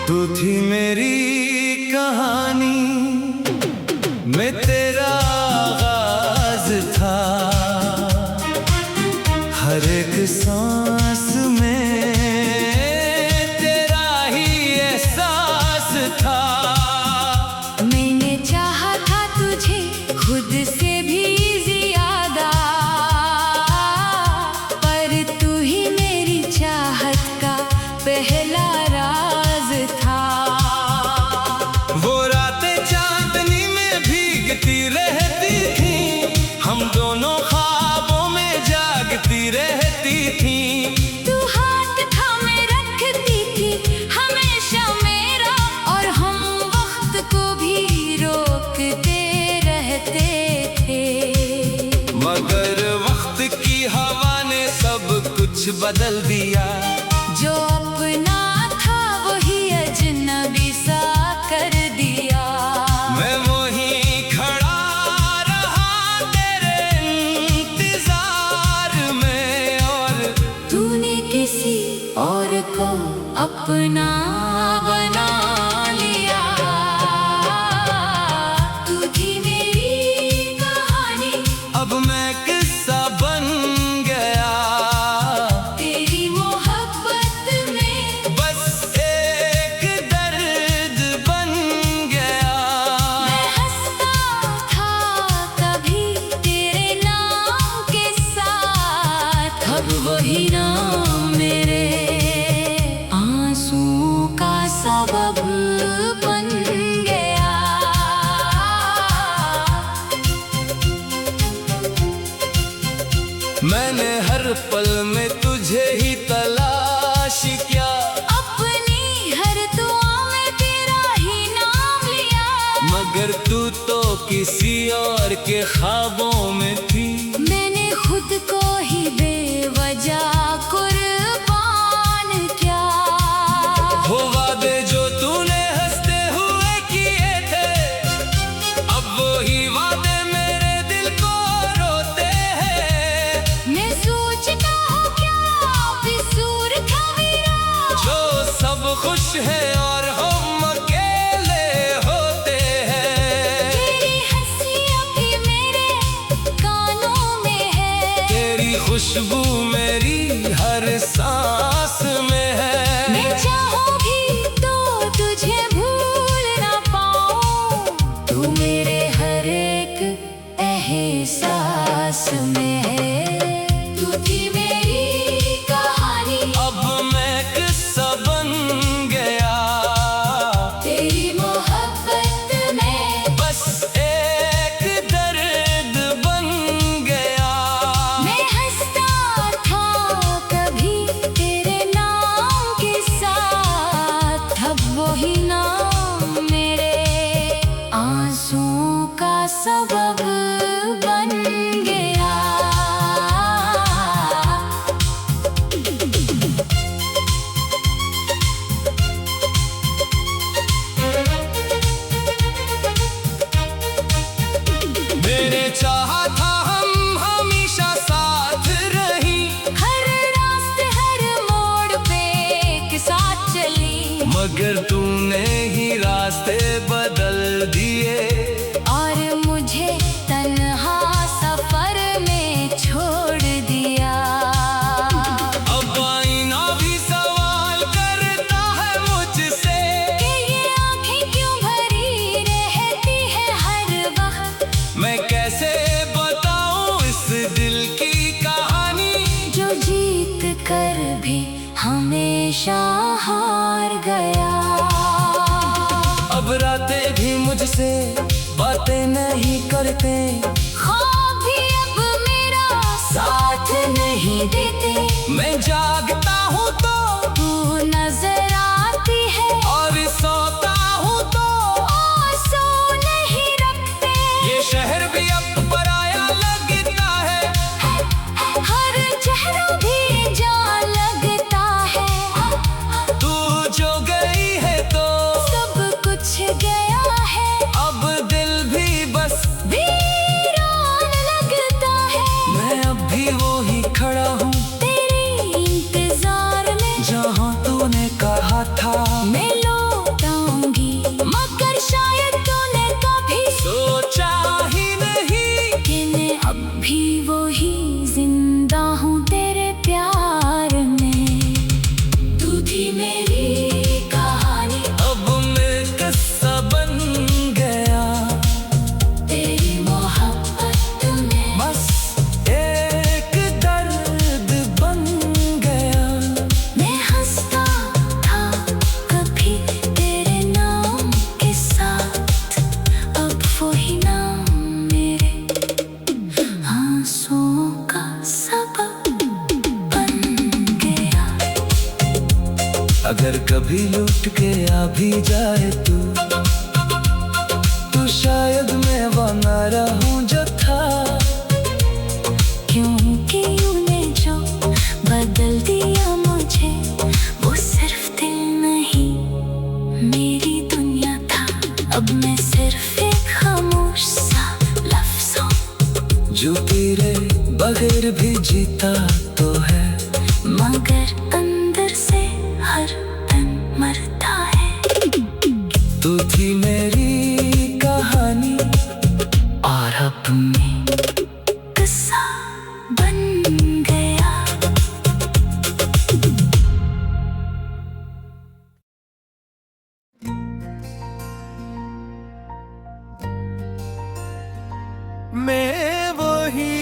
तू थी मेरी कहानी में तेरा आगाज था, हर एक सांस में तेरा ही एहसास था। मैंने चाहा था तुझे खुद से भी ज्यादा, पर तू ही मेरी चाहत का पहला राज था। वो रातें चांदनी में भीगती रहती थी, हम दोनों ख्वाबों में जागती रहती थी। तू हाथ थामे रखती थी हमेशा मेरा, और हम वक्त को भी रोकते रहते थे। मगर वक्त की हवा ने सब कुछ बदल दिया, जो अपना था वही अजनबी सा कर दिया। मैं वहीं खड़ा रहा तेरे इंतजार में, और तूने किसी और को अपना बना लिया। तू थी मेरी कहानी, अब मैं किस्सा बन गया। तेरी मोहब्बत में बस एक दर्द बन गया। मैं हंसता था कभी तेरे नाम के साथ, अब वही नाम मेरे आंसू का सबब बन गया। मैंने हर पल में तुझे ही तलाश किया, अपनी हर दुआ में तेरा ही नाम लिया। मगर तू तो किसी और के ख्वाबों में थी। मैंने खुद को ही बेवजह कुर्बान किया। वो वादे जो तूने हंसते हुए किए थे, अब वही वादे मेरे दिल को रोते हैं। मैं सोचता हूँ क्या कसूर था मेरा, जो सब खुश है और हम अकेले होते हैं। तेरी हंसी अभी मेरे कानों में है, तेरी खुशबू मेरी हर सांस में है। मैं चाहूंगी तो तुझे भूल ना पाऊं, तू मेरे हर एक एहसास में है। तू थी मेरी कहानी, अब मैं किस्सा बन गया। तेरी मोहब्बत में बस एक दर्द बन गया। मैं हंसता था कभी तेरे नाम के साथ, अब वही नाम मेरे आंसुओं का सबब बन गया। मेरे चाहा था हम हमेशा साथ रही, हर रास्ते हर मोड़ पे एक साथ चली, मगर तूने ही रास्ते बदल दिए। और मुझे तन्हा सफर में छोड़ दिया। अब आईना भी सवाल करता है मुझसे, कि ये आँखें क्यों भरी रहती है हर वक्त, मैं कैसे बताऊं इस दिल की कहानी, जो जीत कर भी हमेशा हार गया। अब रातें भी मुझसे बातें नहीं करते, ख्वाब भी अब मेरा साथ नहीं देते। मैं जागता हूँ तो तू नजर आती है, और सोता हूँ तो आंसू नहीं रखते। ये शहर भी अब पराया लगता है, हर चेहरा भी जान लगता है। तू जो गई है तो सब कुछ गया है, अब दिल भी कभी लूट के आ भी जाए तू शायद मैं वो ना रहूं जो था। क्योंकि तूने जो बदल दिया मुझे, वो सिर्फ दिल नहीं मेरी दुनिया था। अब मैं सिर्फ एक खामोश सा लफ्ज़ हूँ जो तेरे बगैर भी जीता तो है, मगर अंदर से हर दिन मरता है। तू थी मेरी कहानी और अब मैं किस्सा बन गया। मैं वही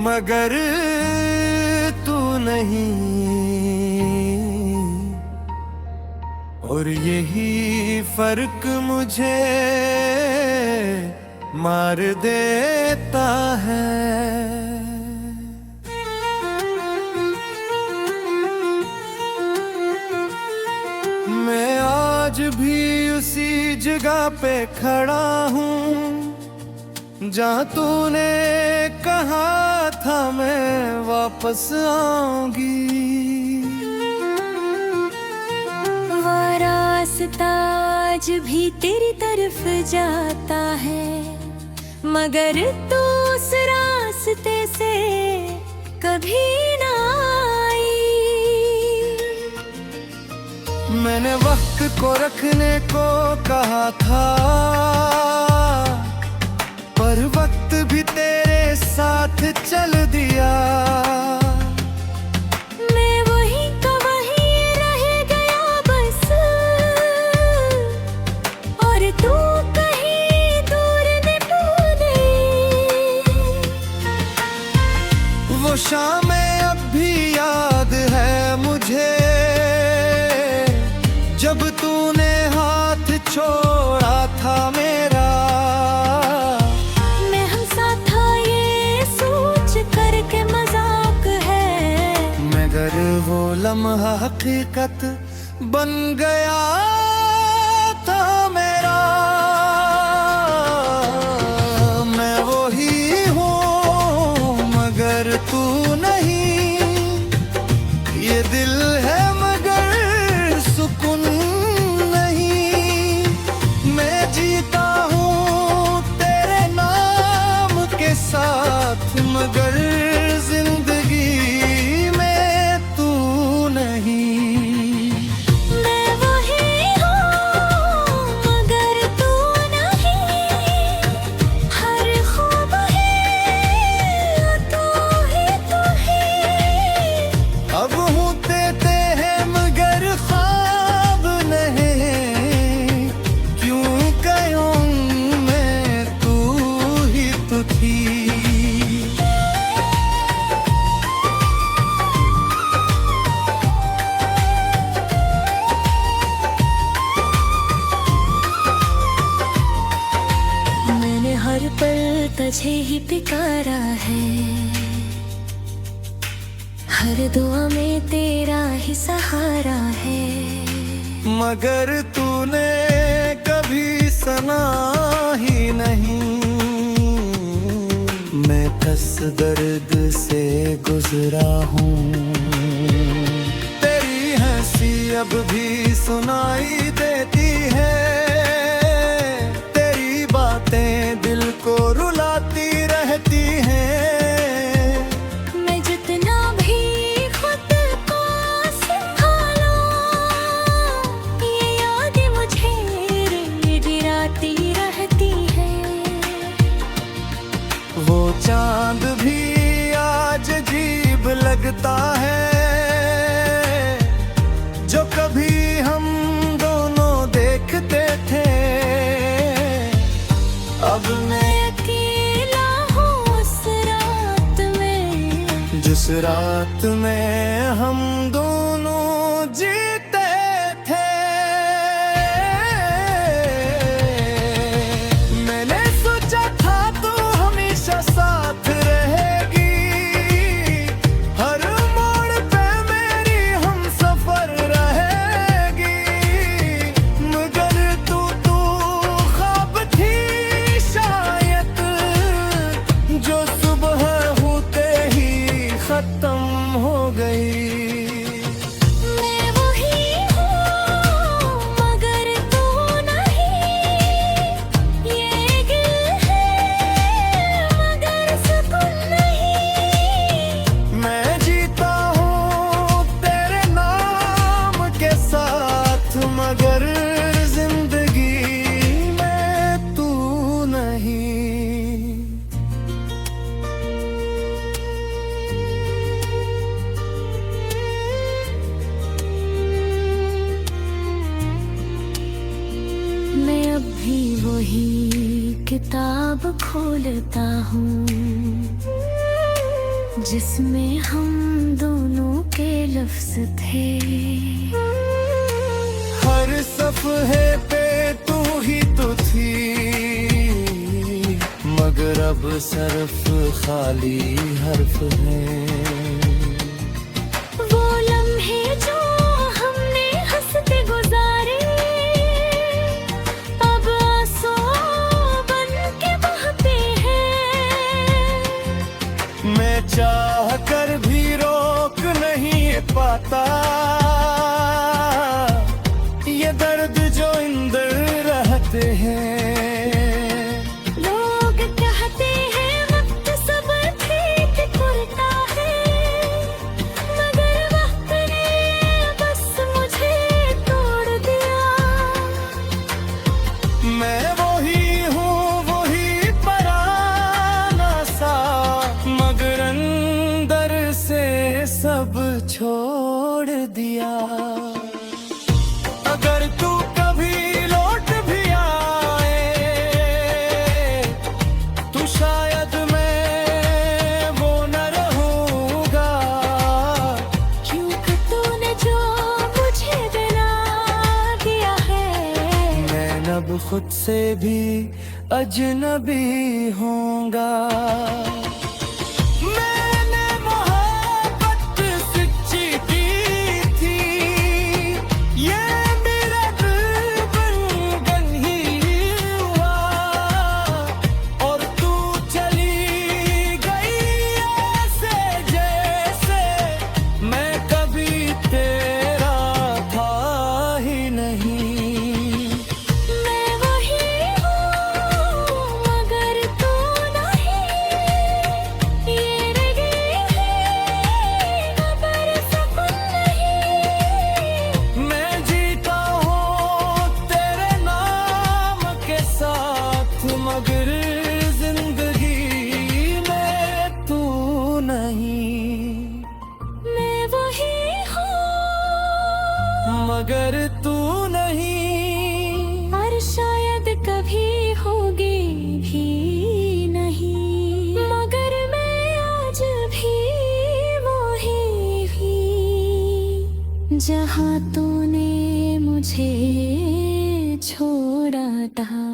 मगर तू नहीं, और यही फर्क मुझे मार देता है। मैं आज भी उसी जगह पे खड़ा हूँ जहाँ तूने कहा था मैं वापस आऊंगी। वो रास्ता आज भी तेरी तरफ जाता है, मगर तू उस रास्ते से कभी ना आई। मैंने वक्त को रखने को कहा था, पर वक्त भी तेरे साथ चल दिया। मैं वही का वही रह गया बस, और तू कहीं दूर न तूने। वो शामें अब भी याद है मुझे, जब तूने हाथ छोड़ा था मेरा। वो लम्हा हकीकत बन गया था मेरा। मैं वही हूँ मगर तू नहीं, ये दिल है मगर सुकून नहीं। मैं जीता हूँ तेरे नाम के साथ, मगर जिंदगी तुझे ही पुकारा है, हर दुआ में तेरा ही सहारा है। मगर तूने कभी सुना ही नहीं, मैं कस दर्द से गुजरा हूँ। तेरी हंसी अब भी सुनाई देती है, तेरी बातें दिल को रुलाती रहती हैं। मैं जितना भी खुद को संभालूं, ये यादें मुझे गिराती रहती हैं। वो चांद भी आज अजीब लगता है, जो कभी हम दोनों देखते थे। अब मैं अकेला हूँ उस रात में, जिस रात में हम दोनों जीते थे। मैंने सोचा था तू हमेशा साथ रहेगा, गई। मैं वही हूँ मगर तू नहीं, ये गिल है मगर सुकून नहीं। मैं जीता हूँ तेरे नाम के साथ मगर जिंदगी में तू नहीं। मैं अब भी वही किताब खोलता हूँ जिसमें हम दोनों के लफ्ज थे। हर सफ़हे पे तू ही तो थी मगर अब सिर्फ खाली हर्फ है। वो लम्हे जो हमने हंसते गुजारे अब आंसू बन के बहते हैं। मैं चाह कर भी रोक नहीं पाता ये दर्द जो अंदर रहते हैं। लोग कहते हैं वक्त सब ठीक करता है मगर वक्त ने बस मुझे तोड़ दिया। मैं वही हूँ वही पराना सा मगर अंदर से सब छोड़ दिया। अगर तू कभी लौट भी आए तो शायद मैं वो न रहूँगा। क्योंकि तूने जो मुझे दिला दिया है मैं अब खुद से भी अजनबी होऊंगा। मैंने मोहब्बत सच्ची की थी ये मेरा दिल बन ही हुआ और तू चली गई ऐसे जैसे मैं कभी तेरा था ही नहीं। मैं वही हूँ मगर तू नहीं, ये रगे है मगर सुकून नहीं। मैं जीता हूँ तेरे नाम के साथ मगर जिंदगी में तू नहीं। मैं वही हूँ मगर तू नहीं। और शायद कभी होगी भी नहीं मगर मैं आज भी वही ही जहाँ तूने मुझे छोड़ा था।